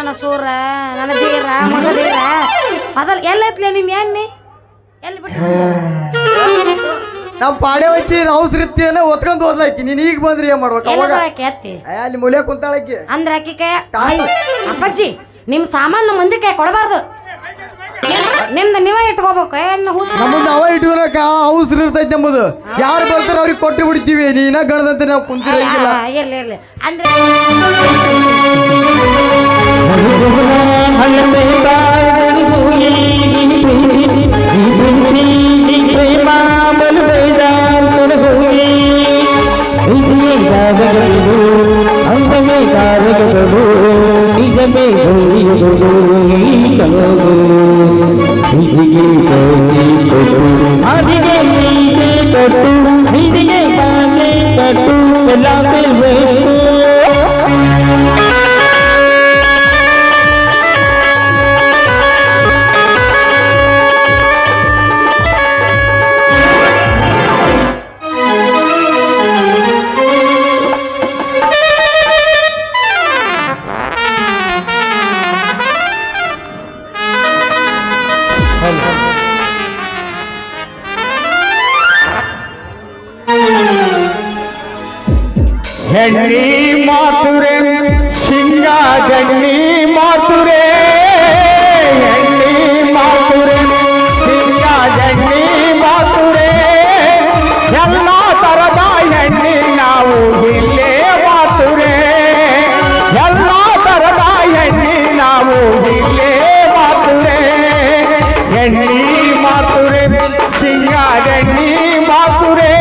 ನನ್ನ ಸೂರ ನನ್ನ ದೀರ ಮಗದೀರ ಅದಲ್ ಎಲ್ಲೈತ್ಲೆ ನಿನ್ ಎಣ್ಣೆ ಎಲ್ಲಿ ಬಿಟ್ಟು ನಮ್ಮ ಪಾಡೆ ಹೋಯ್ತಿ ಅವಸರಿತ್ತೀನ ಒತ್ಕೊಂಡ್ ಹೋದ್ಲಾಕಿ ನೀನ್ ಈಗ ಬಂದ್ರಿ ಏನ್ ಮಾಡ್ಬೇಕು ಎತ್ತಿ ಅಲ್ಲಿ ಮೂಲೆ ಕುಂತಾಳಕಿ ಅಂದ್ರೆ ಅಕ್ಕಿ ಕೈ ಅಪ್ಪಾಜಿ ನಿಮ್ ಸಾಮಾನು ಮಂದಿ ಕೈ ಕೊಡಬಾರ್ದು ನಿಮ್ದು ನೀವೇ ಇಟ್ಕೋಬೇಕು ನಮ್ಮನ್ನ ಅವ ಇಟ್ಕೊಳಕ ಅವಸರ ಇರ್ತೈತಿ ನಮ್ಮದು ಯಾರು ಬರ್ತಾರ ಅವ್ರಿಗೆ ಕೊಟ್ಟು ಬಿಡ್ತೀವಿ ನೀನ ಗಣದಂತೆ ನಾವು ಕುಂತಿರಂಗಿಲ್ಲ ಇರ್ಲಿ ಅಂದ್ರೆ ಹೆಣ್ಣಿ ಮಾತುರೆ ಶಿಂಗ ಗಣ್ಣಿ ಮಾತುರೆ ಹೆಣ್ಣಿ ಮಾತುರೆ ಶಿಂಗ ಗಣ್ಣಿ ಮಾತುರೆ ಎಲ್ಲ ತರದ ಹೆಣ್ಣಿ ನಾವು ಇಲ್ಲೇ ಮಾತುರೆ ಎಲ್ಲ ತರದ ಹೆಣ್ಣಿ ನಾವು ಇಲ್ಲೇ ಮಾತುರೆ ಹೆಣ್ಣಿ ಮಾತುರೆ ಶಿಂಗ ಗಣ್ಣಿ ಮಾತುರೆ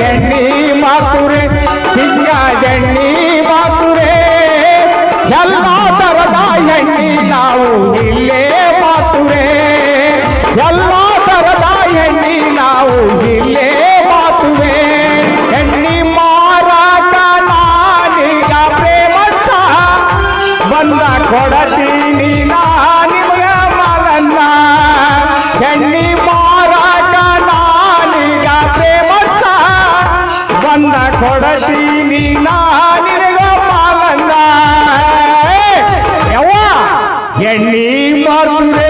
ಹೆಣ್ಣಿ ಮಾತುರೆ ಗಣ್ಣಿ ಮಾತುರೆ ಎಲ್ಲ ತರದ ಹೆಣ್ಣಿ ನಾವು ಇಲ್ಲೇ ಮಾತುರೆ ಎಲ್ಲ ತರದ ಹೆಣ್ಣಿ ನಾವು ಇಲ್ಲೇ ಮಾತುವೆ ಹೆಣ್ಣಿ ಮಾರಾಟ ನಾನೀಗ ಪ್ರೇಮಸ್ಥ ಬಂದ ಕೊಡತೀನಿ ನಿಮಗ ಮಲನ್ನ ಹೆಣ್ಣಿ ಮಾರಾಟ ನಾನೀಗ ಪ್ರೇಮಸ್ಥ ಬಂದ ಕೊಡತೀನಿ ಎಣ್ಣಿ ಮಾತುರೆ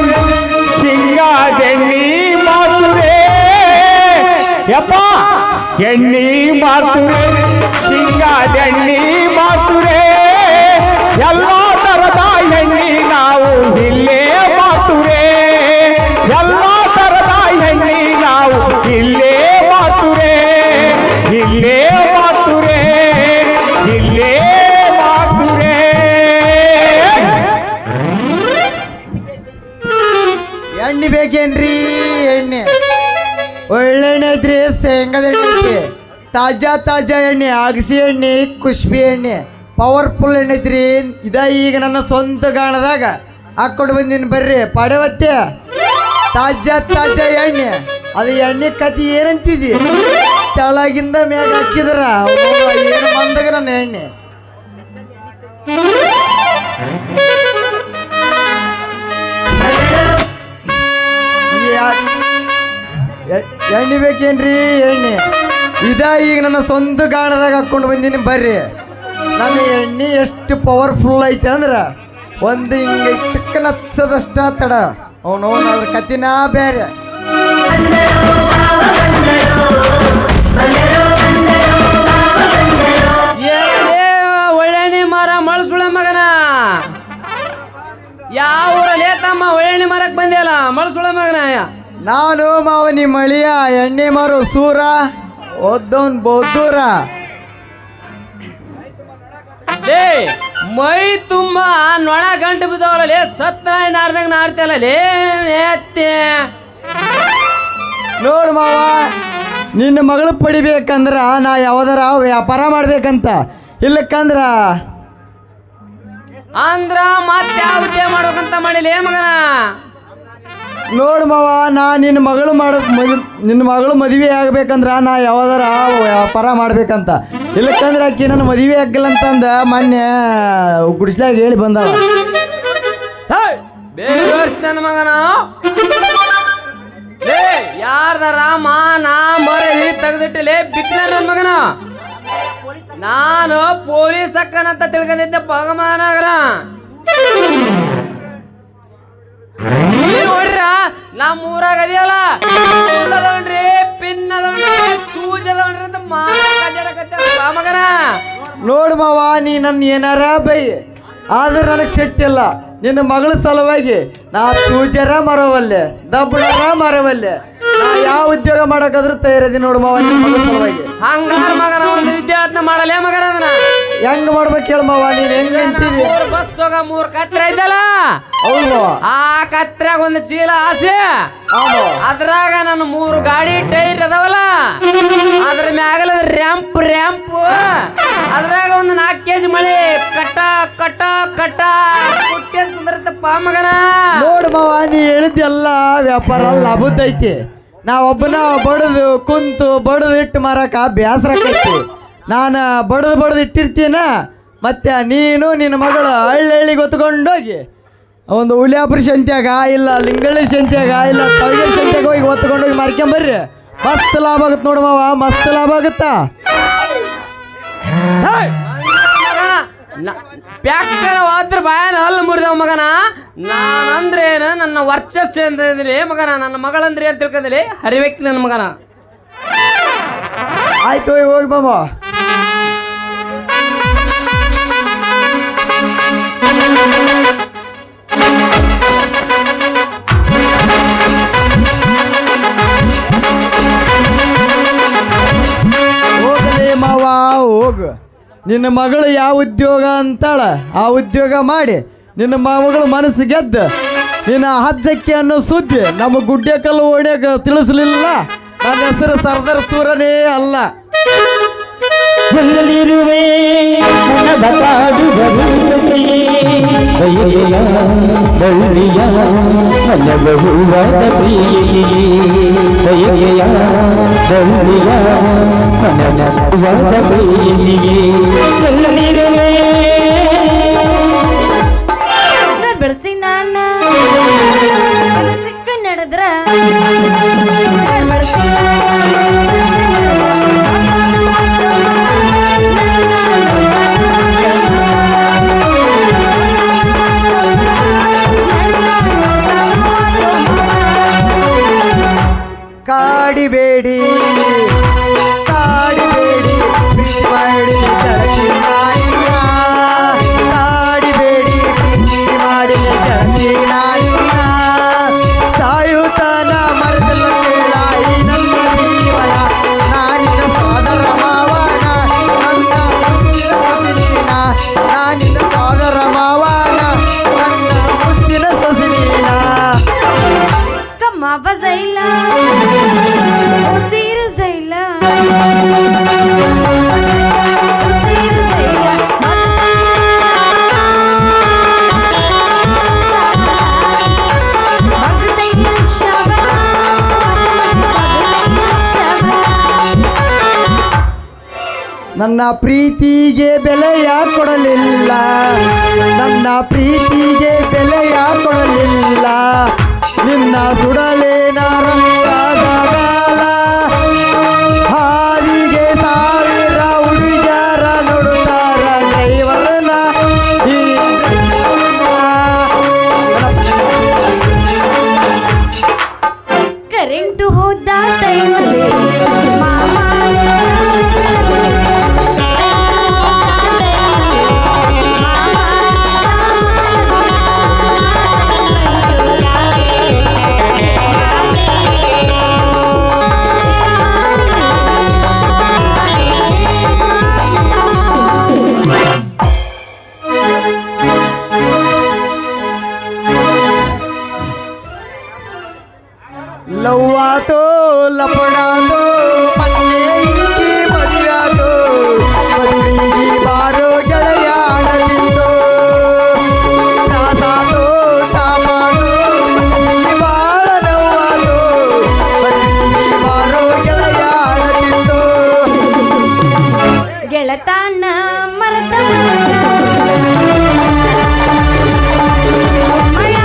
ಶಿಂಗ ಎಣ್ಣಿ ಮಾತುರೆ ಯಪ್ಪ ಎಣ್ಣಿ ಮಾತುರೆ ಶಿಂಗ ಎಣ್ಣಿ ಮಾತುರೆ ಎಲ್ಲ ತರದ ಹೆಣ್ಣಿ ನಾವು ಇಲ್ಲೇ ಮಾತುರೆ ಎಲ್ಲ ತರದ ಹೆಣ್ಣಿ ನಾವು ಇಲ್ಲೇ ಮಾತುರೆ ಇಲ್ಲೇ ಮಾತುರೆ ಇಲ್ಲೇ ಮಾತುರೆ ಎಣ್ಣೆ ಬೇಕೇನ್ರಿ ಎಣ್ಣೆ ಒಳ್ಳೆ ಎಣ್ಣೆ ಐತ್ರಿ ಶೇಂಗದ ಎಣ್ಣೆ ಐತಿ ತಾಜಾ ಎಣ್ಣೆ ಅಗಸಿ ಎಣ್ಣೆ ಕುಷ್ಬಿ ಎಣ್ಣೆ ಪವರ್ಫುಲ್ ಎಣ್ಣೆ ಐತ್ರಿ ಇದ ಈಗ ನನ್ನ ಸ್ವಂತ ಗಾಣದಾಗ ಹಾಕೊಂಡು ಬಂದಿನಿ ಬರ್ರಿ ಪಡೆವತ್ತೆ ತಾಜಾ ಎಣ್ಣೆ ಅದು ಎಣ್ಣೆ ಕತಿ ಏನಂತಿದಿ ತೆಳಗಿಂದ ಮ್ಯಾಗ ಹಾಕಿದ್ರ ಏನು ಬಂದಾಗ ನನ್ನ ಎಣ್ಣೆ ಎಣ್ಣೆ ಬೇಕೇನ್ರಿ ಎಣ್ಣೆ ಇದ ಈಗ ನನ್ನ ಸ್ವಂತ ಗಾಣದಾಗ ಹಾಕೊಂಡು ಬಂದೀನಿ ಬರ್ರಿ ನನ್ನ ಎಣ್ಣೆ ಎಷ್ಟು ಪವರ್ಫುಲ್ ಐತೆ ಅಂದ್ರೆ ಒಂದು ಹಿಂಗೆ ಟಕ್ಕನ ಹಚ್ಚದಷ್ಟ ತಡ ಅವನು ಅದ್ರ ಕತಿನಾ ಬೇರೆ ಒಳ್ಳೆಣ್ಣೆ ಮರ ಮಳಸುಳ ಮಗನ ಯಾವ ಊರಲ್ಲಿ ತಮ್ಮ ಒಳ್ಳೆಣ್ಣೆ ಮರಕ್ಕೆ ಬಂದಿಯಲ್ಲ ಮಳಸುಳ ಮಗನ ನಾನು ಮಾವನಿ ಮಳಿಯ ಎಣ್ಣೆ ಮಾರು ಸೂರ ಓದ್ದವನ್ ಬೌದ್ದೂರ ಲೇ ಮೈ ತುಂಬ ನೊಣ ಗಂಟು ಬಿದ್ದವಲ್ಲ ಲೇ ಸತ್ತ ನಾರ್ದಾಗ ನಾಡ್ತಿಯಲ್ಲ ಲೇ ನೋಡು ಮಾವ ನಿನ್ನ ಮಗಳು ಪಡಿಬೇಕಂದ್ರ ನಾ ಯಾವ್ದಾರ ವ್ಯಾಪಾರ ಮಾಡ್ಬೇಕಂತ ಇಲ್ಲಕ್ಕಂದ್ರ ಅಂದ್ರ ಮತ್ತೆ ಯಾವ ಉದ್ಯೋಗ ಮಾಡ್ಬೇಕಂತ ಮಾಡಿಲ್ಲ ಮಗನ ನೋಡು ಮಾವ ನಾ ನಿನ್ನ ಮಗಳು ಮದುವೆ ಆಗ್ಬೇಕಂದ್ರ ನಾ ಯಾವ್ದಾರ ವ್ಯಾಪಾರ ಮಾಡ್ಬೇಕಂತ ಇಲ್ಲಕ್ಕಂದ್ರೆ ಆಕಿ ನನ್ನ ಮದುವೆ ಆಗಿಲ್ಲ ಅಂತಂದ ಮೊನ್ನೆ ಗುಡಿಸ್ಲಾಗ ಹೇಳಿ ಬಂದವ ನನ್ನ ಮಗನ ಲೇ ಯಾರ್ದಾರ ಮಾನ ಮರಿ ತೆಗೆದಿಟ್ಟಲೇ ಬಿಕ್ನ ನನ್ನ ಮಗನ ನಾನು ಪೊಲೀಸ್ ಅಕ್ಕನಂತ ತಿಳ್ಕೊಂಡಿದ್ದೆ ಭಗಮಾನಗರ ನಮ್ಮ ಊರಾಗ ಅದಿಯಲ್ಲ ಅದಾವಣ್ರಿ ಪಿನ್ ಅದಾವಣ್ರಿ ಚೂಜ್ ಅದಾವಣ್ರಿ ಅಂತ ಮಗನ ನೋಡು ಮಾವ, ನೀ ನನ್ನ ಏನಾರ ಬೈ, ಆದ್ರೆ ನನಗೆ ಸಿಟ್ಟಿಲ್ಲ. ನಿನ್ನ ಮಗಳ ಸಲುವಾಗಿ ನಾ ಚೂಜರ ಮರವಲ್ಲೆ, ದಬ್ಬಳರ ಮರವಲ್ಲೆ, ನಾ ಯಾವ ಉದ್ಯೋಗ ಮಾಡಕಾದ್ರೂ ತಯಾರದಿ ನೋಡು ಮಾವ ನಿನ್ನ ಮಗಳ ಸಲುವಾಗಿ. ಹಂಗಾರ ಮಗನ ಒಂದು ವಿದ್ಯಾರ್ಥಿ ಮಾಡಲೇ ಮಗನ ಅದನ್ನ ಹೆಂಗ್ ಮಾಡ್ಬೇಕು ಹೇಳ ಮಾವ, ನೀನ್ ಹೆಂಗ್ ನಿಂತಿದಿ? ಬಸ್ ಹೋಗ 3 ಕತ್ರೆ ಐತಲ್ಲ, ಹೌದು ಮಾವ. ಆ ಕತ್ರಾಗ ಒಂದು ಚೀಲ ಆಸೆ, ಅದ್ರಾಗ ನನ್ನ 3 ಗಾಡಿ ಟೈರ್ ಅದಾವಲ್ಲ, ಅದ್ರ ಮ್ಯಾಗಲ ರ್ಯಾಂಪ್ ಅದ್ರಾಗ ಒಂದು 4 kg ಮಳೆ ಕಟ್ಟ ಕಟ್ಟ ಕಟ್ಟ ಕುಟ್ಟಿ ಅಂತ ಕುಂದಿರತ್ತಪ್ಪ ಮಗನ. ನೋಡು ಮಾವ, ನೀ ಹೇಳಿದ್ದೆಲ್ಲ ವ್ಯಾಪಾರ ಲಾಭದೈತಿ. ನಾವೊಬ್ಬನ ಬಡದು ಕುಂತು ಬಡದು ಇಟ್ಟು ಮಾರಕ ಬೇಸರಕ್ಕೈತಿ. ನಾನು ಬಡದು ಇಟ್ಟಿರ್ತೀನ, ಮತ್ತೆ ನೀನು ನಿನ್ನ ಮಗಳು ಹಳ್ಳಿಗೆ ಹೊತ್ಕೊಂಡೋಗಿ ಒಂದು ಹುಲಿಯಾಪುರ ಸಂತ್ಯಾಗ ಇಲ್ಲ ಲಿಂಗಳ್ಳಿ ಸಂತ್ಯಾಗ ಇಲ್ಲ ತಳಗೇರಿ ಸಂತ್ಯಾಗ ಹೋಗಿ ಹೊತ್ಕೊಂಡೋಗಿ ಮಾರ್ಕೊಂಬರ್ರಿ. ಮಸ್ತ್ ಲಾಭ ಆಗುತ್ತೆ ನೋಡು ಮಾವ, ಮಸ್ತ್ ಲಾಭ ಆಗುತ್ತಾ? ಪ್ಯಾಕರ ವಾದ್ರ ಬಾಯನ ಹಲ್ಲು ಮುರಿದವ ಮಗನ. ನಾನಂದ್ರೇನು ನನ್ನ ವರ್ಚಸ್ಸು ಅಂತಂದಿರಿ ಮಗನ, ನನ್ನ ಮಗಳಂದ್ರೆ ಅಂತ ತಿಳ್ಕೊಂದಿರಿ ಹರಿವ್ಯಕ್ತಿ ನನ್ನ ಮಗನ. ಆಯ್ತು ಹೋಗಿ ಮಾಮ. ಹೋಗಲೇ ಮಾವ ಹೋಗು. ನಿನ್ನ ಮಗಳು ಯಾವ ಉದ್ಯೋಗ ಅಂತಾಳ ಆ ಉದ್ಯೋಗ ಮಾಡಿ ನಿನ್ನ ಮಗಳು ಮನಸ್ಸು ಗೆದ್ದು ನಿನ್ನ ಹಜ್ಜಕ್ಕೆ ಅನ್ನೋ ಸುದ್ದಿ ನಮ್ಮ ಗುಡ್ಡೆಕಲ್ಲು ಓಡ್ಯಾಗ ತಿಳಿಸ್ಲಿಲ್ಲ. ನನ್ನ ಹೆಸರು ಸರ್ದಾರ್ ಸೂರನೇ ಅಲ್ಲ. ಬಲ್ಲಿರುವೆ ನನ್ನ ಬಯಕೆಯ ಬಳ್ಳಿಯ ನನ್ನ ಬಹುವಾದ ಪ್ರಿಯೆಯೇ ಬಯಕೆಯ ಬಳ್ಳಿಯ ನನ್ನ ಬಹುವಾದ ಪ್ರಿಯೆಯೇ ಬಲ್ಲಿರುವೆ ಬೆಳೆಸಿ ನಾನ ಸಿಕ್ಕ ನಡೆದ್ರ ಕಾಡಿಬೇಡಿ ಕಾಡಿಬೇಡಿ ಪ್ರೀತಿ ಮಾಡಿ ಗೆಳತಿ ನಾನಿನ್ನ. ಕಾಡಿಬೇಡಿ ಪ್ರೀತಿ ಮಾಡಿ ಗೆಳತಿ ನಾನಿನ್ನ. ಸಾಯುತನ ಮರದಲ್ಲ ಕೇಳ ಈ ನನ್ನ ಜೀವನ. ನಾನಿನ್ನ ಸೋದರ ಮಾವನ ನನ್ನ ಮುತ್ತಿನ ಸೊಸಿನೀನ. ನಾನಿನ್ನ ಸೋದರ ಮಾವನ ನನ್ನ ಮುತ್ತಿನ ಸೊಸಿನೀನ. ಕಮ್ಮವ ಜೈಲ ಸೀರು ಜೈಲ ಸೀರು ಜೈಲ ನನ್ನ ಪ್ರೀತಿಗೆ ಬೆಲೆಯ ಕೊಡಲಿಲ್ಲ, ನನ್ನ ಪ್ರೀತಿಗೆ ಬೆಲೆಯ ಕೊಡಲಿಲ್ಲ. ನಿನ್ನ ಸುಡಲೇನ ರಂಗದಾಗಲ ಹಾದಿಗೆ 1000 ಹುಡುಗ್ಯಾರ ನೋಡುತ್ತಾರ ಡ್ರೈವರ್ನ. ಕರೆಂಟು ಹೋದ ಟೈಮಲ್ಲಿ ಲವ್ವಾತೋ ಲಪಡಾತೋ ಪನ್ನೆ ಇಂಚಿ ಮದುವಾತೋ ಮದುವಿಗೆ ಬಾರೋ ಗೆಳೆಯ ನಟಿಂದೋ. ತಾತಾತೋ ತಾಪಾತೋ ಮದುವಿಗೆ ಬಾಳ ನೋವಾತೋ ಮದುವಿಗೆ ಬಾರೋ ಗೆಳೆಯ ನಟಿಂದೋ. ಗೆಳತಾನ ಮರತ ಮಯ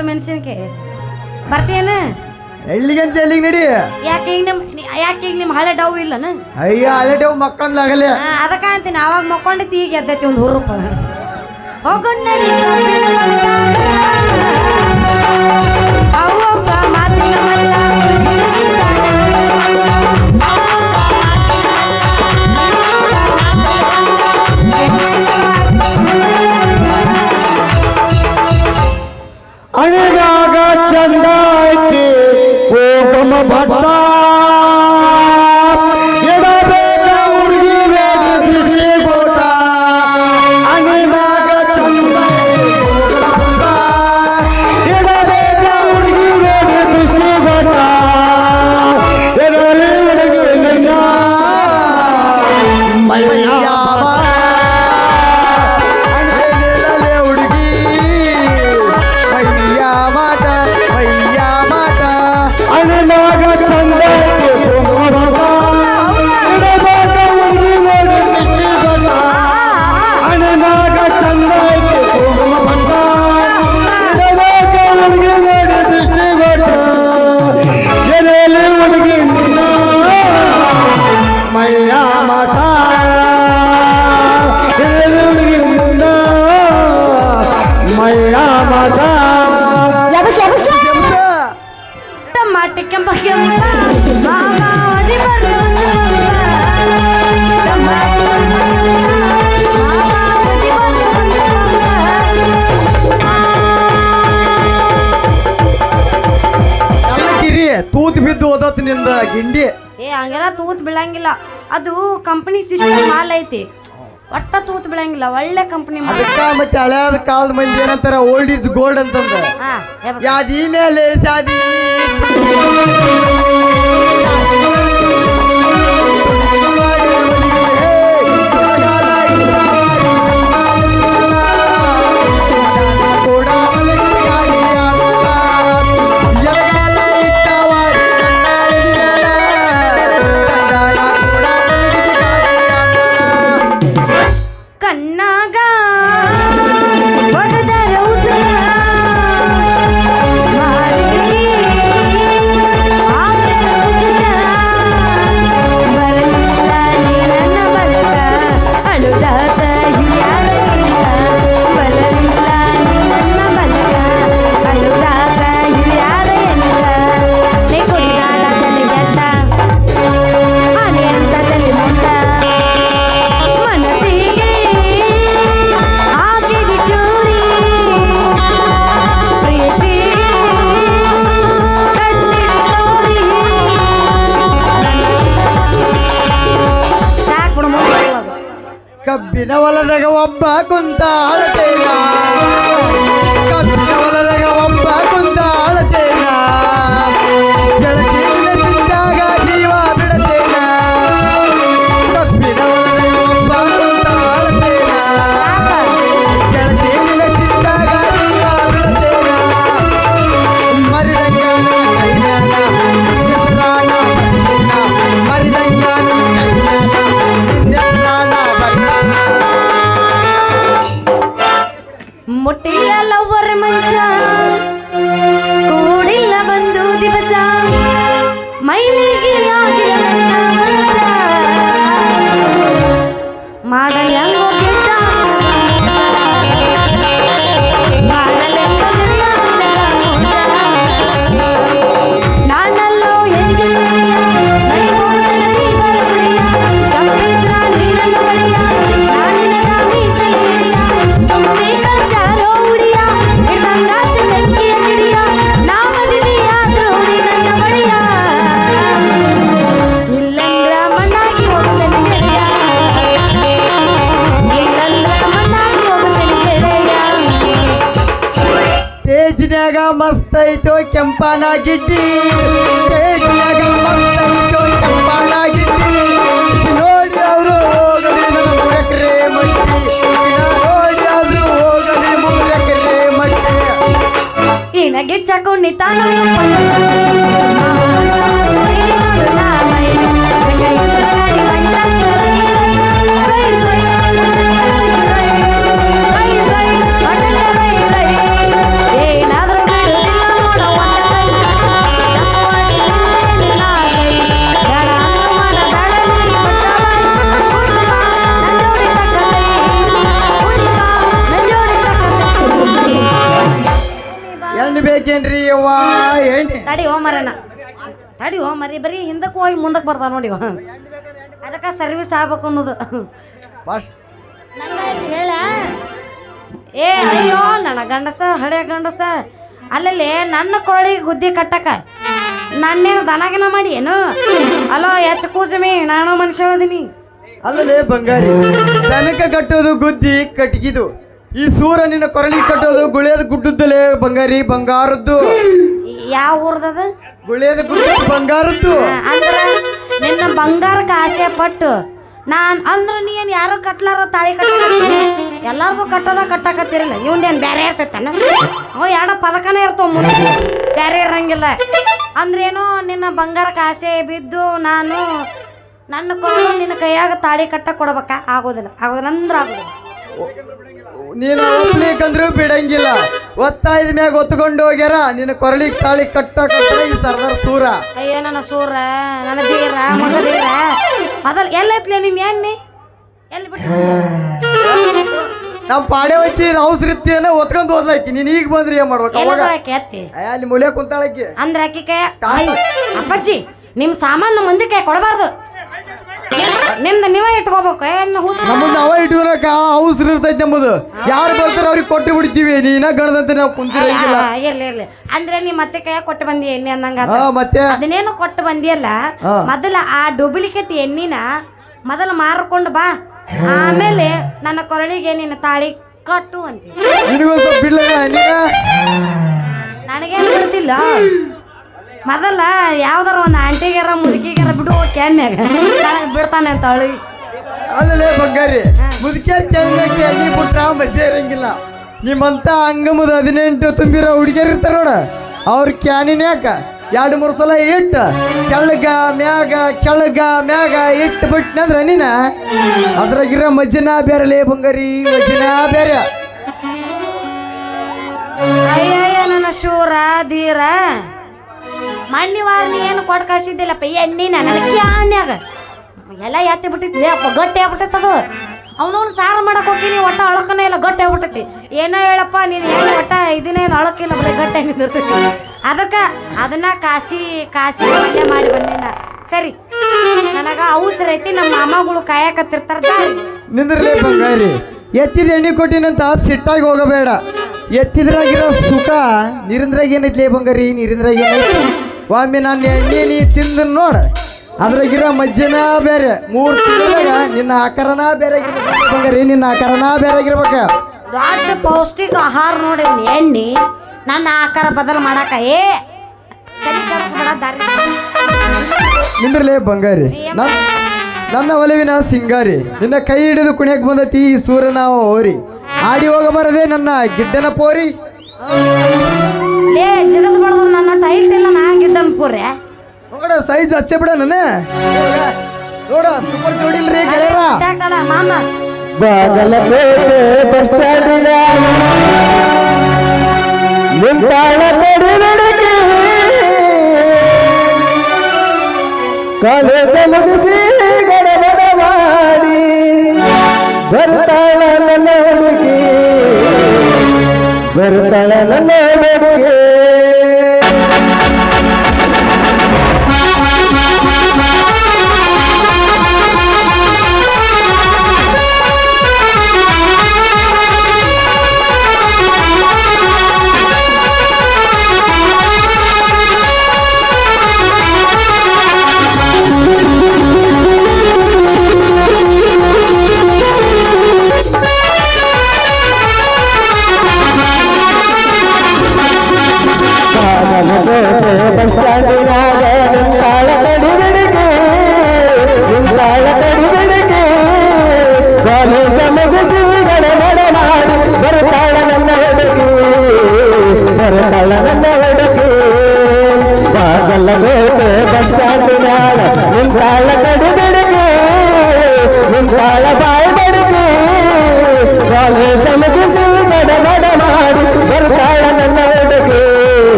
ದೊಡ್ಡ ಮೆಣಸಿನ್ಕಾಯಿ ಬರ್ತೀಯನ ಎಲ್ಲಿಗಂತ ಎಲ್ಲಿಗೆ ನಡಿ ಯಾಕೆ ಈಗ ನಿಮ್ಮ ಹಳೆ ಡವ್ ಇಲ್ಲನ ಅಯ್ಯ ಹಳೆದೇವ್ ಮಕ್ಕಂದ್ಲಾಗಲೇ ಅದಕ್ಕ ಅಂತೀನಿ ಅವಾಗ ಮಕ್ಕೊಂಡಿತ್ತು ಈಗ ಎದ್ದೈತಿ ಒಂದು ಹುರುಪ ಹೋಗೋಣ ಅವ್ವಪ್ಪ ಮಾತಿನ ಮಲ್ಲ ಅಣೆದಾಗ ಚಂದ ಐತಿ ಓಗಮ ಭಟ್ಟ ಎಡಬೇಕ ಹುಡುಗಿ ಬೇಗ ದೃಷ್ಟಿ ಗೋಟ ಅಣೆದಾಗ ಚಂದ ಎಡಬೇಕ ಹುಡುಗಿ ಬೇಗ ದೃಷ್ಟಿ ಗೋಟ ಎಡಲಿ ಹುಡುಗಿ ನನ್ನ ಮೈಯ ತೂತ್ ಬಿದ್ದು ಓದತ್ ನಿಂದ ಗಿಂಡಿ ಹಂಗೆಲ್ಲ ತೂತ್ ಬೀಳಂಗಿಲ್ಲ ಅದು ಕಂಪನಿ ಸಿಸ್ಟಮ್ ಮಾಲ್ ಐತಿ ಒಟ್ಟ ತೂತ್ ಬೀಳಂಗಿಲ್ಲ ಒಳ್ಳೆ ಕಂಪನಿ ಅದಕ್ಕ ಮತ್ತೆ ಹಳೆಯಾದ ಕಾಲದ ಮಂದಿ ಏನಂತಾರ ಓಲ್ಡ್ ಇಸ್ ಗೋಲ್ಡ್ ಅಂತಂದ ಯಾದಿ ಮೇಲೆ ಶಾದಿ ಕಬ್ಬಿನ ಹೊಲದಾಗ ಒಬ್ಬ ಕುಂತ ಅಳತೇನ ಕಬ್ಬಿನ ಹೊಲದಾಗ ಒಬ್ಬ ಕುಂತ ಅಳತೇನ ಬೆಳಕಿನ ಚಿಂತಾಗ ಜೀವ ಬಿಡತೇನ ಕಬ್ಬಿನ ಹೊಲದಾಗ ಒಬ್ಬ ಕುಂತ ಅಳತೇನ ಬೆಳಕಿನ ಚಿಂತಾಗ ಜೀವ ಬಿಡತೇನ ಮರಿದಂಗ ಕೈಯಾಲ ನಿಸ್ರಾನ ಬರಿಸೇನ ಮರಿದಂಗ ಕೈಯಾಲ ನಿಸ್ರಾನ ಮುಟ್ಟಿಲ್ಲ ಲವ್ವರ ಮಂಚ ಕೂಡಿಲ್ಲ ಬಂದು ದಿವಸ ಮೈಲಿಗೆ ಆಗಿಲ್ಲ ಮಾಡಲ್ಲ ನಾನಲ್ಲೋ ತೇಜ್ನ್ಯಾಗ ಮಸ್ತ್ ಐತೋ ಕೆಂಪನ ಗಿಡ್ಡಿ ತೇಜ್ನ್ಯಾಗ ಮಸ್ತ್ ಐತೋ ಕೆಂಪನ ಗಿಡ್ಡಿ ನೋಡಿ ಆದ್ರೂ ಹೋಗಲಿ ನನ್ನ 3 ಎಕರೆ ಮಟ್ಟಿ ನೋಡಿ ಆದ್ರೂ ಹೋಗಲಿ 3 ಎಕರೆ ಮಟ್ಟಿ ಇನಗೆ ಚಕುನಿ ತಾನು ಏನಾದ್ರೂ ಬೇಕೇನ್ರಿ ಅವ್ವ ಎಣ್ಣೆ ತಡಿ ಹೋ ಮರನ ತಡಿ ಹೋ ಮರಿ ಬರೀ ಹಿಂದಕ್ಕೆ ಹೋಗಿ ಮುಂದಕ್ಕೆ ಬರ್ತಾವ ನೋಡಿ ಅದಕ್ಕೆ ಸರ್ವಿಸ್ ಆಗ್ಬೇಕು ಅನ್ನೋದು ಫಸ್ಟ್ ನಂದಾಯ್ತು ಹೇಳ ಏ ಅಯ್ಯೋ ನನ್ನ ಗಂಡಸ ಹಳೆ ಗಂಡಸ ಅಲ್ಲಲ್ಲಿ ನನ್ನ ಕೋಳಿಗೆ ಗುದ್ದಿ ಕಟ್ಟಕ ನನ್ನೇನು ದನಗಿನ ಮಾಡಿ ಏನು ಅಲೋ ಹೆಚ್ಚು ಕೂಸಮಿ ನಾನು ಮನುಷ್ಯ ಅದೀನಿ ಅಲ್ಲಲೇ ಬಂಗಾರಿ ದನಕ ಕಟ್ಟೋದು ಗುದ್ದಿ ಕಟ್ಗಿದು ಈ ಸೂರ ನಿನ್ನ ಕೊರಳಿಗೆ ಕಟ್ಟೋದು ಗುಳಿಯದ ಗುಡ್ಡದ್ದಲೇ ಬಂಗಾರಿ ಬಂಗಾರದ್ದು ಯಾವ ಊರ್ದದ ಗುಳಿಯದ ಗುಡ್ಡ ಬಂಗಾರದ್ದು ಅಂದ್ರ ನಿನ್ನ ಬಂಗಾರಕ್ಕೆ ಆಸೆ ಪಟ್ಟು ಅಂದ್ರ ನೀ ಏನ್ ಯಾರು ಕಟ್ಲಾರ ತಾಳಿ ಕಟ್ಟ ಎಲ್ಲಾರ್ಗು ಕಟ್ಟೋದ ಕಟ್ಟಾಕತ್ತಿರಲ್ಲ ಇವಂದೇನ್ ಬೇರೆ ಇರ್ತೈತನ ಅವ ಎರಡು ಪದಕನೇ ಇರ್ತಾವ ಮುಂದೆ ಬೇರೆ ಇರಂಗಿಲ್ಲ ಅಂದ್ರೇನು ನಿನ್ನ ಬಂಗಾರಕ್ಕೆ ಆಸೆ ಬಿದ್ದು ನಾನು ನನ್ನ ಕೊಂಡು ನಿನ್ನ ಕೈಯಾಗ ತಾಳಿ ಕಟ್ಟ ಕೊಡ್ಬೇಕ ಆಗೋದಿಲ್ಲ ಅಂದ್ರ ಆಗೋದಿಲ್ಲ ನೀನು ಒಪ್ಲಿಕ್ಕಂದ್ರೂ ಬಿಡಂಗಿಲ್ಲ ಒತ್ತಾಯದ ಮ್ಯಾಗ ಒತ್ಕೊಂಡು ಹೋಗ್ಯಾರ ನಿನ್ನ ಕೊರಳಿಗೆ ತಾಳಿ ಕಟ್ಟ ಈ ಸರ್ದಾರ್ ಸೂರ ಅಯ್ಯೋ ನನ್ನ ಸೂರ ನನ್ನ ದೀರ ಮಗದೀರ ಮೊದಲು ಎಲ್ಲೈತ್ಲೆ ನಿನ್ ಎಣ್ಣೆ ಎಲ್ಲಿ ಬಿಟ್ಟು ನಮ್ ಪಾಡೆ ಹೋಯ್ತಿ ಔಸರಿತ್ತಿಯನ್ನ ಒತ್ಕೊಂಡ್ ಹೋದ್ಲಾಕಿ ನೀನ್ ಈಗ ಬಂದ್ರಿ ಏನ್ ಮಾಡ್ಬೇಕು ಅವಾಗ ಎತ್ತಿ ಅಲ್ಲಿ ಮೂಲೆ ಕುಂತಾಳಕಿ ಅಂದ್ರೆ ಅಕ್ಕಿ ಕೈ ಅಪ್ಪಾಜಿ ನಿಮ್ ಸಾಮಾನು ಮಂದಿ ಕೈ ಕೊಡಬಾರ್ದು ನಿಮ್ದು ನೀವೇ ಇಟ್ಕೋಬೇಕು ನಮ್ಮನ್ನ ಅವ ಇಟ್ಕೊಳಕ ಔಸರ್ ಇರ್ತೈತಿ ನಮ್ಮದು ಯಾರು ಬರ್ತಾರ ಅವ್ರಿಗೆ ಕೊಟ್ಟು ಬಿಡ್ತೀವಿ ನೀನ ಗಣದಂತೆ ನಾವು ಕುಂತಿರಂಗಿಲ್ಲ ಇರ್ಲಿ ಅಂದ್ರೆ ನೀ ಮತ್ತೆ ಕೈಯಾಗ ಕೊಟ್ಟು ಬಂದಿ ಎಣ್ಣೆ ಅಂದಂಗ ಮತ್ತೆ ಅದನ್ನೇನು ಕೊಟ್ಟು ಬಂದಿಯಲ್ಲ ಮೊದಲ ಆ ಡೂಪ್ಲಿಕೇಟ್ ಎಣ್ಣಿನ ಮೊದಲು ಮಾರ್ಕೊಂಡು ಬಾ ಆಮೇಲೆ ನನ್ನ ಕೊರಳಿಗೆ ನಿನ್ನ ತಾಳಿ ಕಟ್ಟು ಅಂತೀವಿ ನಿನಗೊಂದು ಸ್ವಲ್ಪ ಬಿಡ್ಲ ನನಗೇನು ಬಿಡ್ತಿಲ್ಲ ಮೊದಲ ಯಾವ್ದಾರ ಒಂದು ಆಂಟಿಗಾರ ಮುದುಕಿಗಾರ ಬಿಡು ಕ್ಯಾನ್ಯಾಗ ನನಗೆ ಬಿಡ್ತಾನೆ ಅಂತ ಅವಳಿ ಅಲ್ಲಲೇ ಬಂಗಾರಿ ಮುದುಕಿಯರ್ ಕೆಳಗೆ ಎಣ್ಣೆ ಬಿಟ್ರ ಮಜೆ ಇರಂಗಿಲ್ಲ ನಿಮ್ಮಂತ ಅಂಗಮದ 18 ತುಂಬಿರೋ ಹುಡುಗಿಯರ್ ಇರ್ತಾರ ನೋಡ ಅವ್ರ ಕ್ಯಾನಿನ್ಯಾಕ 2-3 ಸಲ ಇಟ್ಟು ಕೆಳಗ ಮ್ಯಾಗ ಇಟ್ಟು ಬಿಟ್ನಂದ್ರ ನೀನ ಅದ್ರಾಗಿರೋ ಮಜ್ಜನ ಬೇರೆಲೇ ಬಂಗಾರಿ ಮಜ್ಜನ ಬೇರೆ ಅಯ್ಯಯ್ಯ ನನ್ನ ಶೂರ ಧೀರ ಮಣ್ಣಿ ವಾರ ಏನು ಕೊಟ್ಟು ಕಳ್ಸಿದ್ದಿಲ್ಲಪ್ಪ ಎಣ್ಣಿನ ನನ್ನ ಕ್ಯಾನ್ಯಾಗ ಎಲ್ಲ ಎತ್ತಿ ಬಿಟ್ಟಿದ್ವಿ ಅಪ್ಪ ಗಟ್ಟಿ ಆಗ್ಬಿಟ್ಟೈತೆ ಅದು ಅವನವ್ನು ಸಾರು ಮಾಡಕ್ ಹೋಗಿನಿ ಒಟ್ಟ ಅಳಕನೇ ಇಲ್ಲ ಗಟ್ಟಿ ಆಗ್ಬಿಟ್ಟೈತಿ ಏನೋ ಹೇಳಪ್ಪ ನೀನು ಏನು ಒಟ್ಟ ಇದನ್ನೇನು ಅಳಕಿಲ್ಲ ಬರೀ ಗಟ್ಟಿ ನಿಂದಿರ್ತೈತಿ ಅದಕ್ಕೆ ಅದನ್ನ ಕಾಸಿ ಮಲ್ಯ ಮಾಡಿ ಬಂದಿನ ಸರಿ ನನಗ ಅವಸರ ಐತಿ ನಮ್ಮ ಮಾಮಗಳು ಕಾಯಕತ್ತಿರ್ತಾರ ನಿಂದ್ರಲೇ ಬಂಗಾರಿ ಎತ್ತಿದ ಎಣ್ಣೆ ಕೊಟ್ಟಿನಂತ ಸಿಟ್ಟಾಗಿ ಹೋಗಬೇಡ ಎತ್ತಿದ್ರಾಗಿರೋ ಸುಖ ನೀರಿಂದ್ರಾಗ ಏನೈತ್ಲೇ ಬಂಗಾರಿ ನೀರಿಂದ್ರಾಗ ಏನೈತಿ ಒಮ್ಮೆ ನಾನು ಎಣ್ಣೆ ನೀ ತಿಂದು ನೋಡ ಅದ್ರಾಗಿರೋ ಮಜ್ಜನ ಬೇರೆ 3 ತಿಂಗಳದಾಗ ನಿನ್ನ ಆಕಾರನ ಬೇರೆ ಬಂಗಾರಿ ನಿನ್ನ ಆಕಾರನ ಬೇರೆ ಆಗಿರ್ಬೇಕ ದೊಡ್ಡ ಪೌಷ್ಟಿಕ ಆಹಾರ ನೋಡಿ ಎಣ್ಣೆ ನನ್ನ ಆಕಾರ ಬದಲು ಮಾಡಾಕ ತಲೆ ಕೆಡಿಸ್ಬೇಡ ದಾರಿ ನಿಂದ್ರಲೇ ಬಂಗಾರಿ ನನ್ನ ಒಲವಿನ ಸಿಂಗಾರಿ ನಿನ್ನ ಕೈ ಹಿಡಿದು ಕುಣಿಯಕ್ ಬಂದತಿ ಈ ಸೂರ್ಯನ ಓರಿ ಆಡಿ ಹೋಗಬಾರದೆ ನನ್ನ ಗಿಡ್ಡನ ಪೋರಿ ಲೇ ಜಗದ್ ಬಡದ್ರು ನನ್ನ ಟೈಟ್ ಇಲ್ಲ ನಾ ಗಿಡ್ಡನ ಪೂರ್ಯ ನೋಡ ಸೈಜ್ ಹಚ್ಚೆ ಬಿಡ ನನ್ನ ನೋಡ ಸೂಪರ್ ಜೋಡಿಲ್ರಿ ಗೆಳೆಯರ ಮಾಮ ಬಾಗಲಪೇಟೆ ಬಸ್ ಸ್ಟ್ಯಾಂಡ್ ನಿಂತಾಳ ನಡುಗೆ ಕಾಲೇಜ ಮುಗಿಸಿ ಗಡಬಡ ಮಾಡಿ ಬರ್ತಾಳ ನನ್ನ ಹುಡುಗಿ ಬರ್ತಾಳ ನನ್ನ ಹುಡುಗಿ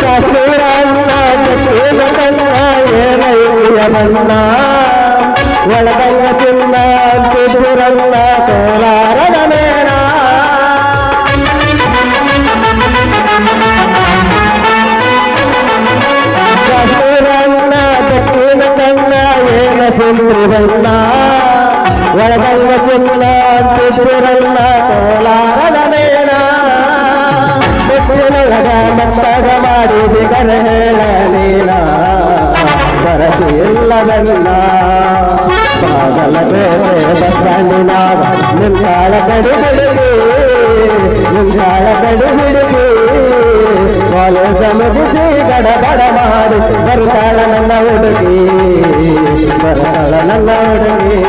ಕಾಶ್ಮೀರನ್ನ ಕಟ್ಟಿದ ಕಣ್ಣ ಏನೈತಿಯ ಬಣ್ಣ ಒಳಗಂಗ ಚಿನ್ನ ಅಂತಿದ್ದಿರಲ್ಲ ಕೋಲಾರದ ಮೇಣ ಕಾಶ್ಮೀರನ್ನ ಕಟ್ಟಿದ ಕಣ್ಣ ಏನ ಸಿಂದ್ರಿರಲ್ಲ ಒಳಗಂಗ ಚಿನ್ನ ಅಂತಿದ್ದಿರಲ್ಲ ಕೋಲಾರದ ಮೇಣ ಬೆಟ್ಟಿನೊಳಗ ಮಂದಾಗ ಮಾಡಿ ಬಿಗರ ಹೇಳ ನೀನ ಬರಸಿ ಇಲ್ಲವಲ್ಲ ಬಾಗಲಕೋಟೆ ಬಸ್ ಸ್ಟ್ಯಾಂಡಿನಾಗ ನಿಂದಾಳ ಕಡಿ ಬಿಡುಗಿ ನಿಂದಾಳ ಕಡಿ ಬಿಡುಗಿ ಕಾಲೇಜ ಮುಗಿಸಿ ಗಡಬಡ ಮಾಡಿ ಬರ್ತಾಳ ನನ್ನ ಹುಡುಗಿ ಬರ್ತಾಳ ನನ್ನ ಹುಡುಗಿ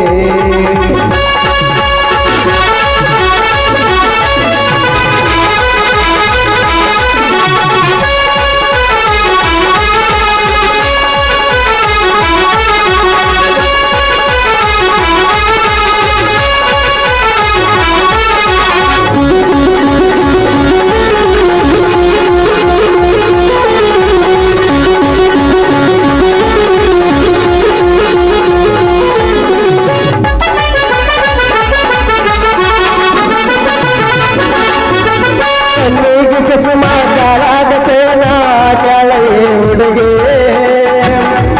ಹುಡುಗಿ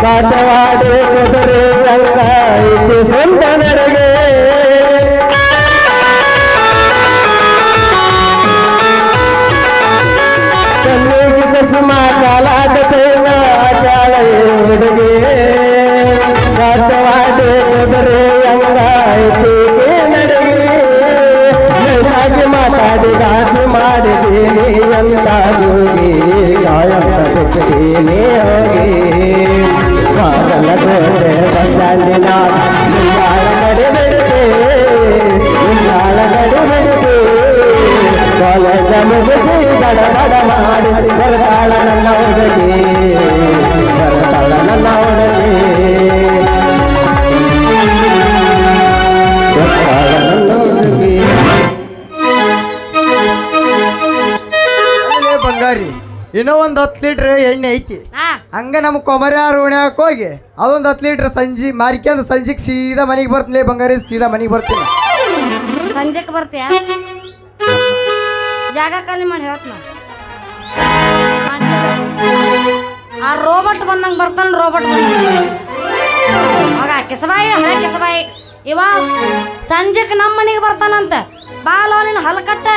ಕಾಟವಾಡಿ ಕುದುರೆ ರಂಗ ಇದು ಸ್ವಂತ ನಡುಗೆ ಕಣ್ಣಿಗೆ ಚಸ್ಮಾ ಕಾಲಾದ ಚೈನ ಕಾಳೇ ಹುಡುಗಿ ಕಾಟವಾಡಿ ಕುದುರೆ ರಂಗ ಇದು ನಡುಗೆ ಸಾಗಿ ಮಾತಾಡಿ ಗಾಸಿ ಮಾಡಿದ್ದೀನಿ ಅಂತ ಹೋಗಿ ಗಾಯಂತ ಬಿಡ್ತೀನಿ ಹೋಗಿ ಬಾಗಲಕೋಟೆ ಬಸ್ ಸ್ಟ್ಯಾಂಡಿನ ನಿಂದಾಳ ಗಡಿ ಬಿಡುತ್ತೆ ನಿಂದಾಳ ಗಡಿ ಬಿಡುತ್ತೆ ಕಾಲೇಜ ಮುಗಿಸಿ ಗಡಬಡ ಮಾಡಿ ಬರ್ತಾಳ ನನ್ನ ಹುಡುಗಿ ಬರ್ತಾಳ ನನ್ನ ಹುಡುಗಿ ಬರ್ತಾಳ ನನ್ನ ಹುಡುಗಿ ಬಂಗಾರಿ ಇನ್ನೂ ಒಂದು 10 ಲೀಟ್ರ್ ಎಣ್ಣೆ ಐತಿ ಹಾ ಹಂಗ ನಮ್ಮ ಕೊಮರ್ಯಾರ ಓಣ್ಯಾಕ ಹೋಗಿ ಅದೊಂದು 10 ಲೀಟ್ರ್ ಸಂಜೆ ಮಾರಿಕೆಂದು ಸಂಜೆಗೆ ಸೀದಾ ಮನೆಗೆ ಬರ್ತೀನಿ ಬಂಗಾರಿ ಸೀದಾ ಮನೆಗೆ ಬರ್ತೀನಿ ಸಂಜೆಕ್ ಬರ್ತೀಯ ಜಾಗ ಖಾಲಿ ಮಾಡಿ ಹೇಳ್ತ ಆ ರೋಬಟ್ ಬಂದಂಗ ಬರ್ತಾನ ರೋಬಟ್ ಮಗ ಕೆಸಬಾಯಿ ಹಳೆ ಕೆಸಬಾಯಿ ಇವ ಸಂಜೆಕ್ ನಮ್ಮ ಮನೆಗೆ ಬರ್ತಾನಂತ ಬಾಲೋ ನಿನ್ನ ಹಲ್ಕಟ್ಟ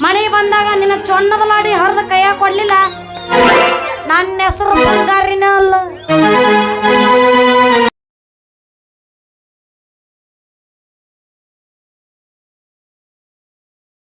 ಮನೆಗೆ ಬಂದಾಗ ನಿನ್ನ ಚೊಣ್ಣದ ಲಾಡಿ ಹರಿದ ಕೈಯಾಗ ಕೊಡ್ಲಿಲ್ಲ ನನ್ನ ಹೆಸರು ಬಂಗಾರಿನ ಅಲ್ಲ